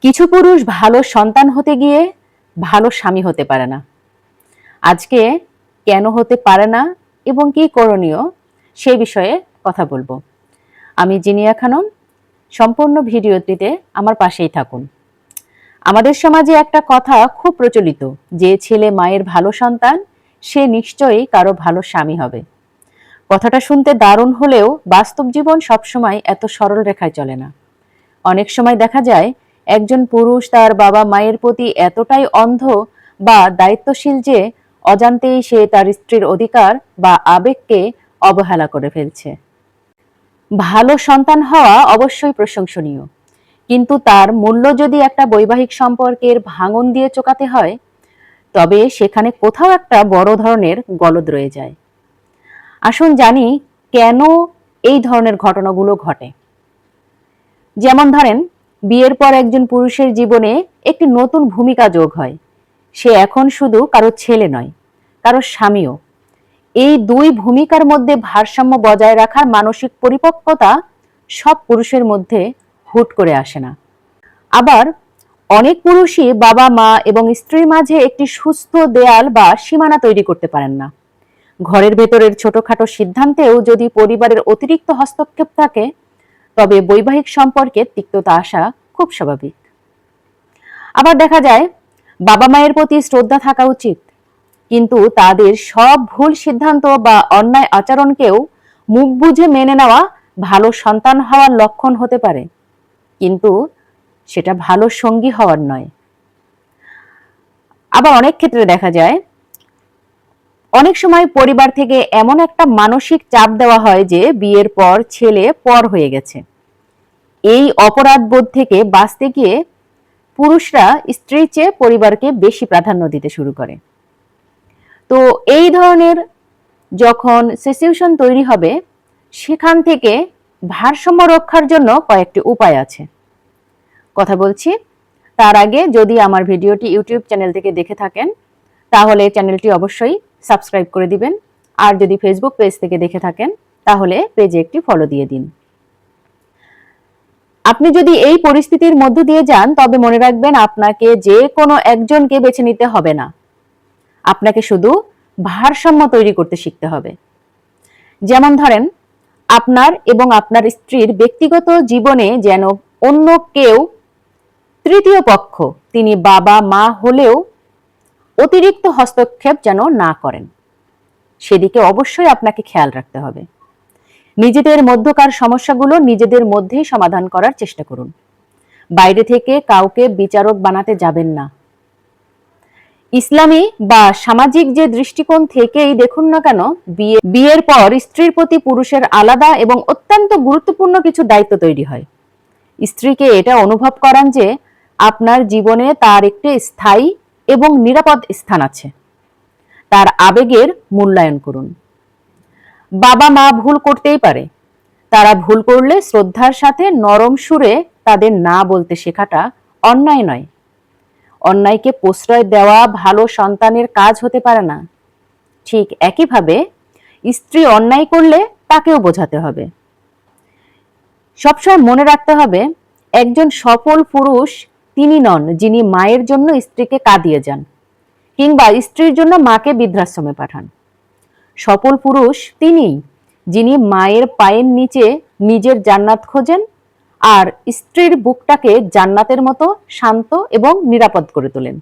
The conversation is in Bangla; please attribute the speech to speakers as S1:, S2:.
S1: কিছু পুরুষ ভালো সন্তান হতে গিয়ে ভালো স্বামী হতে পারে না। আজকে কেন হতে পারে না এবং কি করণীয় সে বিষয়ে কথা বলবো। আমি জিনিয়া খানম। সম্পূর্ণ ভিডিওটিতে আমার পাশেই থাকুন। আমাদের সমাজে একটা কথা খুব প্রচলিত, যে ছেলে মায়ের ভালো সন্তান সে নিশ্চয়ই কারো ভালো স্বামী হবে। কথাটা শুনতে দারুণ হলেও বাস্তব জীবন সবসময় এত সরল রেখায় চলে না। অনেক সময় দেখা যায় একজন পুরুষ তার বাবা মায়ের প্রতি এতটাই অন্ধ বা দায়িত্বশীল যে অজান্তেই সে তার স্ত্রীর অধিকার বা আবেগকে অবহেলা করে ফেলছে। ভালো সন্তান হওয়া অবশ্যই প্রশংসনীয়, কিন্তু তার মূল্য যদি একটা বৈবাহিক সম্পর্কের ভাঙন দিয়ে চোকাতে হয়, তবে সেখানে কোথাও একটা বড় ধরনের গলদ রয়ে যায়। আসুন জানি কেন এই ধরনের ঘটনাগুলো ঘটে। যেমন ধরেন, বিয়ের পর একজন পুরুষের জীবনে একটি নতুন ভূমিকা যোগ হয়। সে এখন শুধু কারো ছেলে নয়, কারো স্বামীও। এই দুই ভূমিকার মধ্যে ভারসাম্য বজায় রাখার মানসিক পরিপক্কতা সব পুরুষের মধ্যে হুট করে আসে না। আবার অনেক পুরুষই বাবা মা এবং স্ত্রীর মাঝে একটি সুস্থ দেয়াল বা সীমানা তৈরি করতে পারেন না। ঘরের ভেতরের ছোটখাটো সিদ্ধান্তেও যদি পরিবারের অতিরিক্ত হস্তক্ষেপ থাকে, তবে বৈবাহিক সম্পর্কে তিক্ততা আসা খুব স্বাভাবিক। আবার দেখা যায় বাবা মায়ের প্রতি শ্রদ্ধা থাকা উচিত, কিন্তু তাদের সব ভুল সিদ্ধান্ত বা অন্যায় আচরণকেও মুখ বুঝে মেনে নেওয়া ভালো সন্তান হওয়ার লক্ষণ হতে পারে, কিন্তু সেটা ভালো সঙ্গী হওয়ার নয়। আবার অনেক ক্ষেত্রে দেখা যায় অনেক সময় পরিবার থেকে এমন একটা মানসিক চাপ দেওয়া হয় যে বিয়ের পর ছেলে পর হয়ে গেছে। এই অপরাধ বোধ থেকে বাঁচতে গিয়ে পুরুষরা স্ত্রীর চেয়ে পরিবারকে বেশি প্রাধান্য দিতে শুরু করে। তো এই ধরনের যখন সিচুয়েশন তৈরি হবে, সেখান থেকে ভারসাম্য রক্ষার জন্য কয়েকটি উপায় আছে, কথা বলছি। তার আগে যদি আমার ভিডিওটি ইউটিউব চ্যানেল থেকে দেখে থাকেন, তাহলে চ্যানেলটি অবশ্যই সাবস্ক্রাইব করে দিবেন। আর যদি ফেসবুক পেজ থেকে দেখে থাকেন, তাহলে পেজে একটি ফলো দিয়ে দিন। আপনি যদি এই পরিস্থিতির মধ্য দিয়ে যান, তবে মনে রাখবেন আপনাকে যে কোনো একজনকে বেছে নিতে হবে না, আপনাকে শুধু ভারসাম্য তৈরি করতে শিখতে হবে। যেমন ধরেন, আপনার এবং আপনার স্ত্রীর ব্যক্তিগত জীবনে যেন অন্য কেউ, তৃতীয় পক্ষ, তিনি বাবা মা হলেও অতিরিক্ত হস্তক্ষেপ যেন না করেন, সেদিকে অবশ্যই আপনাকে খেয়াল রাখতে হবে। নিজেদের মধ্যকার সমস্যাগুলো নিজেদের মধ্যেই সমাধান করার চেষ্টা করুন। বাইরে থেকে কাউকে বিচারক বানাতে যাবেন না। ইসলামী বা সামাজিক যে দৃষ্টিকোণ থেকেই দেখুন না কেন, বিয়ের পর স্ত্রীর প্রতি পুরুষের আলাদা এবং অত্যন্ত গুরুত্বপূর্ণ কিছু দায়িত্ব তৈরি হয়। স্ত্রীকে এটা অনুভব করান যে আপনার জীবনে তার একটি স্থায়ী এবং নিরাপদ স্থান আছে। তার আবেগের মূল্যায়ন করুন। বাবা মা ভুল করতেই পারে, তারা ভুল করলে শ্রদ্ধার সাথে নরম সুরে তাদের না বলতে শেখাটা অন্যায় নয়। অন্যায়কে প্রশ্রয় দেওয়া ভালো সন্তানের কাজ হতে পারে না। ঠিক একইভাবে স্ত্রী অন্যায় করলে তাকেও বোঝাতে হবে। সবসময় মনে রাখতে হবে, একজন সফল পুরুষ তিনি নন যিনি মায়ের জন্য স্ত্রীকে কাঁদিয়ে যান কিংবা স্ত্রীর জন্য মাকে বৃদ্ধাশ্রমে পাঠান। সফল পুরুষ তিনিই যিনি মায়ের পায়ের নিচে নিজের জান্নাত খোঁজেন আর স্ত্রীর বুকটাকে জান্নাতের মতো শান্ত এবং নিরাপদ করে তোলেন।